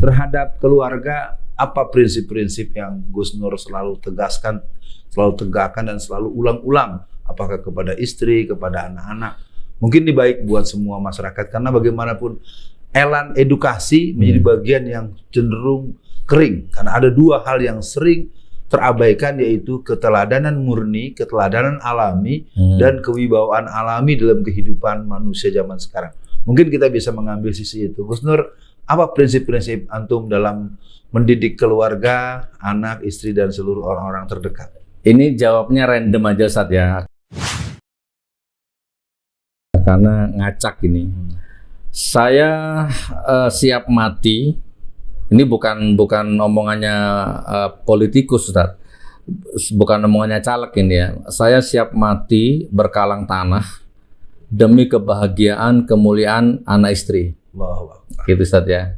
terhadap keluarga, apa prinsip-prinsip yang Gus Nur selalu tegaskan, selalu tegakkan dan selalu ulang-ulang? Apakah kepada istri, kepada anak-anak? Mungkin ini baik buat semua masyarakat, karena bagaimanapun elan edukasi menjadi bagian yang cenderung kering, karena ada dua hal yang sering terabaikan, yaitu keteladanan murni, keteladanan alami, dan kewibawaan alami dalam kehidupan manusia zaman sekarang. Mungkin kita bisa mengambil sisi itu. Gus Nur, apa prinsip-prinsip antum dalam mendidik keluarga, anak, istri, dan seluruh orang-orang terdekat? Ini jawabnya random aja, Ustaz, ya. Karena ngacak ini. Saya siap mati. Ini bukan omongannya politikus, Ustaz. Bukan omongannya caleg ini ya. Saya siap mati berkalang tanah demi kebahagiaan, kemuliaan anak istri. Wow. Gitu, Ustaz, ya.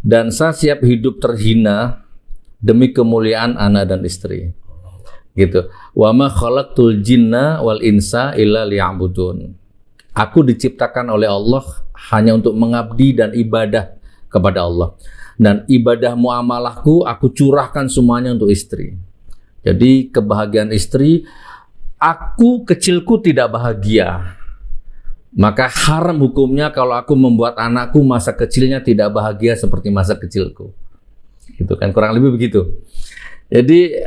Dan saya siap hidup terhina demi kemuliaan anak dan istri. Gitu. Wa ma khalaqtul jinna wal insa illa liya'budun. Aku diciptakan oleh Allah hanya untuk mengabdi dan ibadah kepada Allah. Dan ibadah muamalahku aku curahkan semuanya untuk istri. Jadi kebahagiaan istri, kecilku tidak bahagia. Maka haram hukumnya kalau aku membuat anakku masa kecilnya tidak bahagia seperti masa kecilku. Gitu kan, kurang lebih begitu. Jadi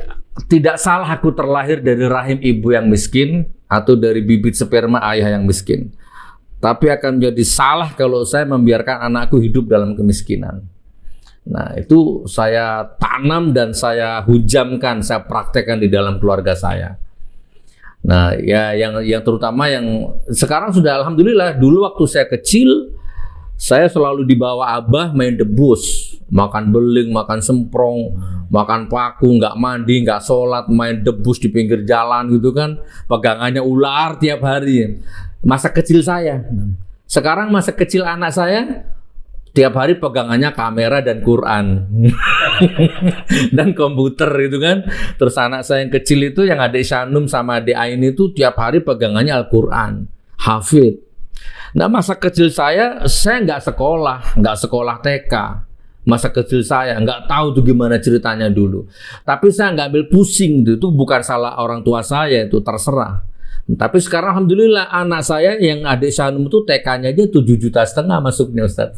tidak salah aku terlahir dari rahim ibu yang miskin atau dari bibit sperma ayah yang miskin. Tapi akan menjadi salah kalau saya membiarkan anakku hidup dalam kemiskinan. Nah, itu saya tanam dan saya hujamkan, saya praktekkan di dalam keluarga saya. Nah, ya yang terutama yang sekarang sudah alhamdulillah. Dulu waktu saya kecil, saya selalu dibawa abah main debus, makan beling, makan semprong, makan paku, nggak mandi, nggak sholat, main debus di pinggir jalan gitu kan, pegangannya ular tiap hari. Masa kecil saya. Sekarang masa kecil anak saya tiap hari pegangannya kamera dan Quran dan komputer gitu kan. Terus anak saya yang kecil itu, yang adik Syanum sama adik Ain itu tiap hari pegangannya Al-Quran, hafid. Nah, masa kecil saya nggak sekolah TK. Masa kecil saya nggak tahu tuh gimana ceritanya dulu. Tapi saya nggak ambil pusing, itu bukan salah orang tua saya, itu terserah. Tapi sekarang alhamdulillah anak saya yang adik Syanum itu TK-nya aja 7,5 juta masuknya, Ustaz.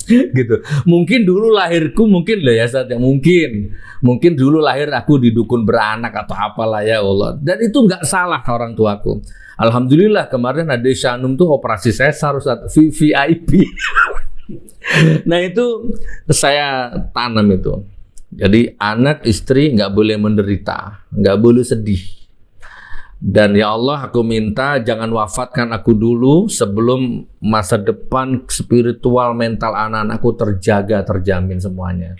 Gitu. Mungkin dulu lahirku mungkin lah ya, Ustaz, mungkin dulu lahir aku di dukun beranak atau apalah ya Allah. Dan itu nggak salah orang tuaku. Alhamdulillah kemarin adik Syanum tuh operasi sesar, Ustaz, VIP. Nah, itu saya tanam itu. Jadi anak istri nggak boleh menderita, nggak boleh sedih. Dan ya Allah, aku minta jangan wafatkan aku dulu sebelum masa depan spiritual mental anak-anakku terjamin semuanya.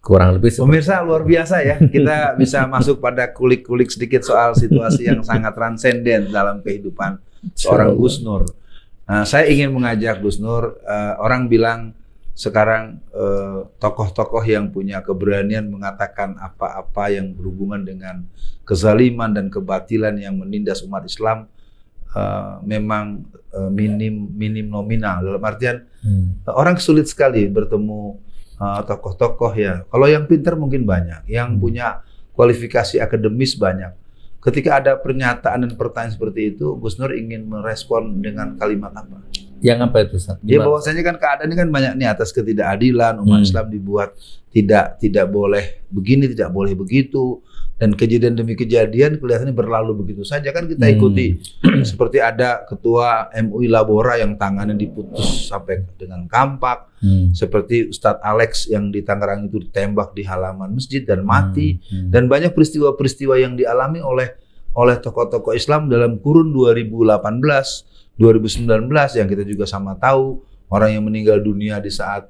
Kurang lebih seperti. Pemirsa, luar biasa ya. Kita bisa masuk pada kulik-kulik sedikit soal situasi yang sangat transenden dalam kehidupan seorang Gus Nur. Nah, saya ingin mengajak Gus Nur, orang bilang sekarang tokoh-tokoh yang punya keberanian mengatakan apa-apa yang berhubungan dengan kezaliman dan kebatilan yang menindas umat Islam memang minim nominal. Dalam artian orang sulit sekali bertemu tokoh-tokoh ya. Kalau yang pintar mungkin banyak, yang punya kualifikasi akademis banyak. Ketika ada pernyataan dan pertanyaan seperti itu, Gus Nur ingin merespon dengan kalimat apa? Yang apa itu, Ustaz? Ya, bahwasanya kan keadaan ini kan banyak nih atas ketidakadilan, umat Islam dibuat tidak boleh begini, tidak boleh begitu, dan kejadian demi kejadian kelihatannya berlalu begitu saja kan kita ikuti. Seperti ada ketua MUI Labora yang tangannya diputus sampai dengan kampak, seperti Ustadz Alex yang di Tangerang itu ditembak di halaman masjid dan mati, dan banyak peristiwa-peristiwa yang dialami oleh tokoh-tokoh Islam dalam kurun 2019 yang kita juga sama tahu, orang yang meninggal dunia di saat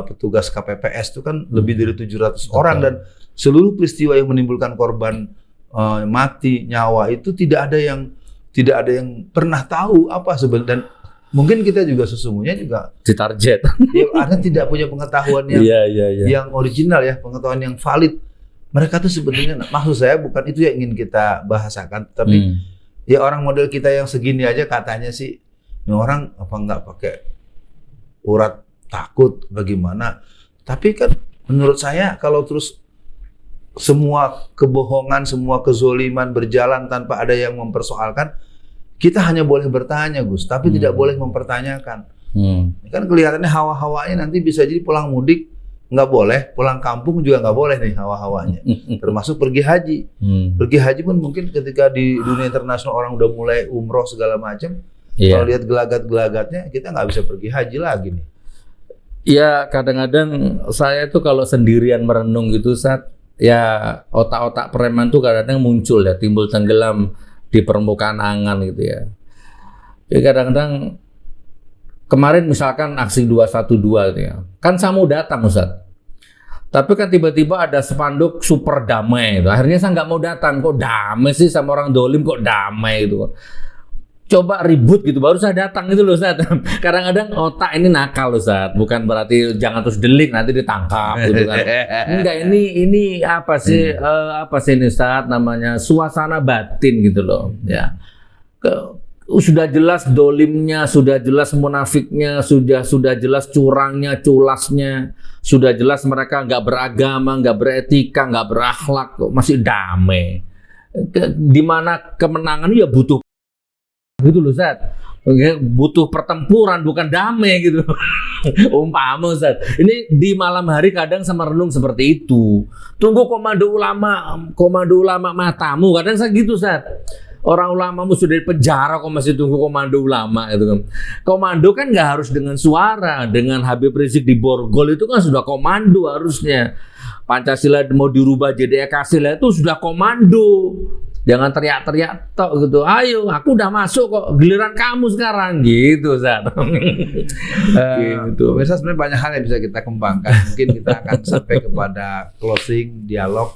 petugas KPPS itu kan lebih dari 700 orang, dan seluruh peristiwa yang menimbulkan korban mati, nyawa itu tidak ada yang pernah tahu apa sebenarnya, dan mungkin kita juga sesungguhnya juga ditarget. Ya, artinya tidak punya pengetahuan yang original ya, pengetahuan yang valid. Mereka tuh sebetulnya, maksud saya bukan itu yang ingin kita bahasakan, tapi ya orang model kita yang segini aja katanya sih, ini orang apa nggak pakai urat takut bagaimana. Tapi kan menurut saya kalau terus semua kebohongan, semua kezoliman berjalan tanpa ada yang mempersoalkan, kita hanya boleh bertanya, Gus, tapi tidak boleh mempertanyakan. Kan kelihatannya hawa-hawanya nanti bisa jadi pulang mudik nggak boleh, pulang kampung juga nggak boleh nih hawa-hawanya. Termasuk pergi haji. Pergi haji pun mungkin ketika di dunia internasional orang udah mulai umroh segala macam, kalau lihat gelagat-gelagatnya kita nggak bisa pergi haji lagi nih. Ya kadang-kadang saya tuh kalau sendirian merenung gitu saat ya otak-otak preman tuh kadang-kadang muncul ya, timbul tenggelam di permukaan angan gitu ya. Jadi kadang-kadang kemarin misalkan aksi 212 gitu ya, kan saya mau datang Ustaz, tapi kan tiba-tiba ada spanduk super damai itu. Akhirnya saya nggak mau datang. Kok damai sih sama orang dolim, kok damai gitu. Coba ribut gitu baru saya datang gitu loh Ustaz. Kadang-kadang otak ini nakal loh Ustaz. Bukan berarti jangan terus delik nanti ditangkap gitu kan. Enggak, ini apa sih ini Ustaz, namanya suasana batin gitu loh ya. Sudah jelas dolimnya, sudah jelas munafiknya, sudah jelas curangnya, culasnya, sudah jelas mereka nggak beragama, nggak beretika, nggak berakhlak, kok masih damai. Dimana kemenangan ya butuh gitu loh Ustaz, butuh pertempuran bukan damai gitu. Umpama Ustaz, ini di malam hari kadang sama renung seperti itu. Tunggu komando ulama matamu, kadang saya gitu Ustaz. Orang ulamamu sudah di penjara kok masih tunggu komando ulama itu kan. Komando kan nggak harus dengan suara, dengan Habib Rizik di Borgol itu kan sudah komando harusnya. Pancasila mau dirubah jadi Ekasila itu sudah komando. Jangan teriak-teriak tok gitu. Ayo, aku udah masuk kok. Giliran kamu sekarang gitu, Ustaz. Gitu. Pemirsa sebenarnya banyak hal yang bisa kita kembangkan. Mungkin kita akan sampai kepada closing dialog.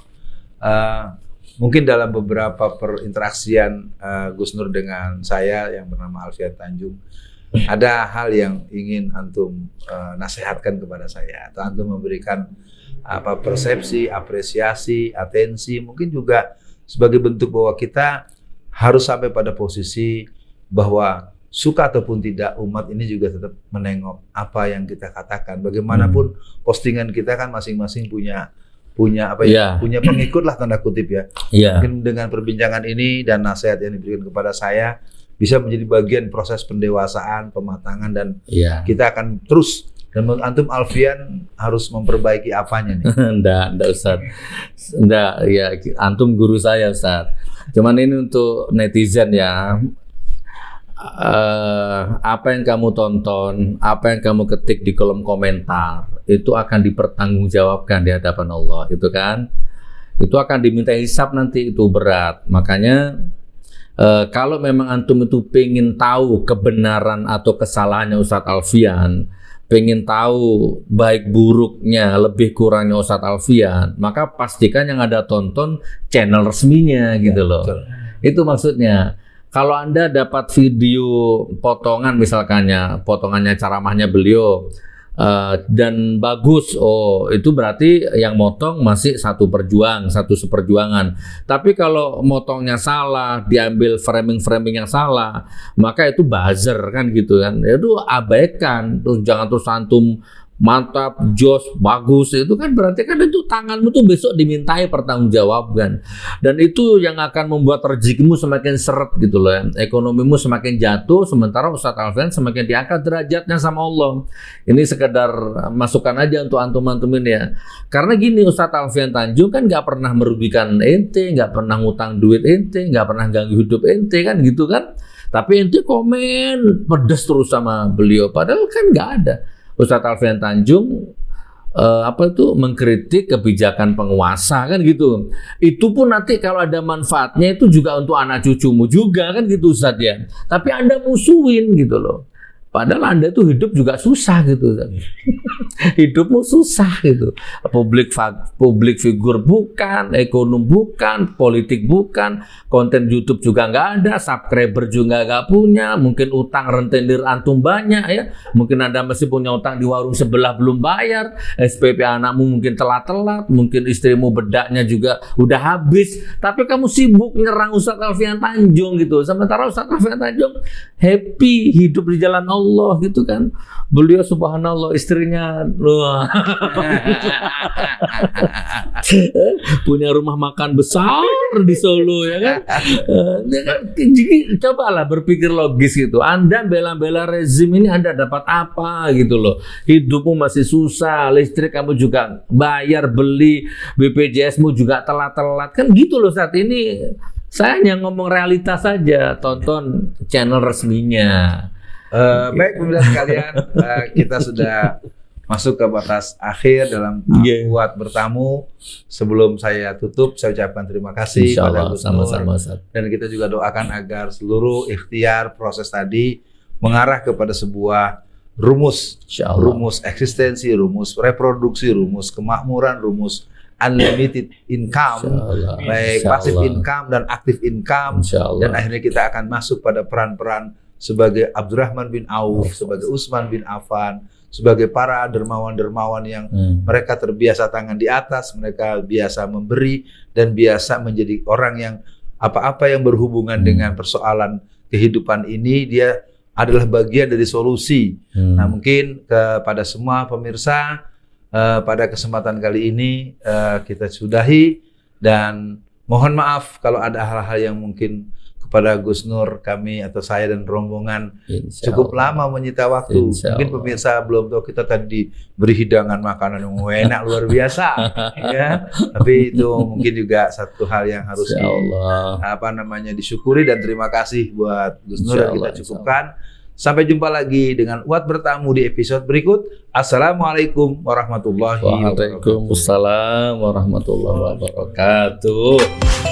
Mungkin dalam beberapa perinteraksian Gus Nur dengan saya yang bernama Alfian Tanjung, ada hal yang ingin antum nasihatkan kepada saya, atau antum memberikan persepsi, apresiasi, atensi, mungkin juga sebagai bentuk bahwa kita harus sampai pada posisi bahwa suka ataupun tidak umat ini juga tetap menengok apa yang kita katakan. Bagaimanapun postingan kita kan masing-masing punya punya pengikut lah tanda kutip ya. Mungkin dengan perbincangan ini dan nasihat yang diberikan kepada saya bisa menjadi bagian proses pendewasaan, pematangan, dan kita akan terus. Dan menurut antum Alfian harus memperbaiki apanya nih? Enggak Ustaz. Enggak, ya antum guru saya Ustaz. Cuman ini untuk netizen ya. Apa yang kamu tonton, apa yang kamu ketik di kolom komentar itu akan dipertanggungjawabkan di hadapan Allah, itu kan? Itu akan diminta hisab nanti, itu berat. Makanya kalau memang antum itu pengen tahu kebenaran atau kesalahannya Ustadz Alfian, pengen tahu baik buruknya, lebih kurangnya Ustadz Alfian, maka pastikan yang ada tonton channel resminya gitu loh. Betul. Itu maksudnya. Kalau Anda dapat video potongan misalkannya, potongannya ceramahnya beliau dan bagus, oh itu berarti yang motong masih satu seperjuangan. Tapi kalau motongnya salah, diambil framing yang salah, maka itu buzzer kan gitu kan. Itu abaikan, terus jangan terus antum mantap, jos, bagus, itu kan berarti kan itu tanganmu tuh besok dimintai pertanggungjawabkan, dan itu yang akan membuat rezekimu semakin seret gitu loh ya. Ekonomimu semakin jatuh, sementara Ustadz Alfian semakin diangkat derajatnya sama Allah. Ini sekedar masukan aja untuk antum-antum ini ya, karena gini, Ustadz Alfian Tanjung kan nggak pernah merugikan ente, nggak pernah ngutang duit ente, nggak pernah ganggu hidup ente kan gitu kan, tapi ente komen pedes terus sama beliau, padahal kan nggak ada. Ustadz Alfian Tanjung mengkritik kebijakan penguasa kan gitu. Itu pun nanti kalau ada manfaatnya itu juga untuk anak cucumu juga kan gitu Ustadz ya. Tapi Anda musuhin gitu loh. Padahal Anda tuh hidup juga susah gitu. Hidupmu susah gitu. Publik figur bukan, ekonom bukan, politik bukan, konten YouTube juga nggak ada, subscriber juga nggak punya, mungkin utang rentenir antum banyak ya. Mungkin Anda masih punya utang di warung sebelah belum bayar, SPP anakmu mungkin telat-telat, mungkin istrimu bedaknya juga udah habis. Tapi kamu sibuk nyerang Ustadz Alfian Tanjung gitu. Sementara Ustadz Alfian Tanjung happy hidup di jalan Allah. subhanallah gitu kan. Beliau subhanallah, istrinya wah, punya rumah makan besar di Solo ya kan. Jadi cobalah berpikir logis gitu. Anda bela-bela rezim ini Anda dapat apa gitu loh. Hidupmu masih susah, listrik kamu juga bayar, beli BPJS-mu juga telat-telat. Kan gitu loh saat ini. Saya hanya ngomong realitas saja, tonton channel resminya. Baik pemirsa sekalian, kita sudah masuk ke batas akhir dalam Kuat Bertamu. Sebelum saya tutup, saya ucapkan terima kasih pada Gus Nur. Sama-sama. Dan kita juga doakan agar seluruh ikhtiar proses tadi mengarah kepada sebuah rumus eksistensi, rumus reproduksi, rumus kemakmuran, rumus unlimited income, baik passive income dan active income. Dan akhirnya kita akan masuk pada peran-peran sebagai Abdurrahman bin Auf, sebagai Utsman bin Affan, sebagai para dermawan-dermawan yang mereka terbiasa tangan di atas, mereka biasa memberi dan biasa menjadi orang yang apa-apa yang berhubungan dengan persoalan kehidupan ini dia adalah bagian dari solusi. Nah, mungkin kepada semua pemirsa pada kesempatan kali ini kita sudahi, dan mohon maaf kalau ada hal-hal yang mungkin kepada Gus Nur, kami atau saya dan rombongan cukup lama menyita waktu. Mungkin pemirsa belum tahu kita tadi beri hidangan makanan yang enak luar biasa, ya. Tapi itu mungkin juga satu hal yang harus disyukuri, dan terima kasih buat Gus Nur. Dan kita cukupkan. Sampai jumpa lagi dengan Kuat Bertamu di episode berikut. Assalamualaikum warahmatullahi wabarakatuh. Waalaikumsalam warahmatullahi wabarakatuh.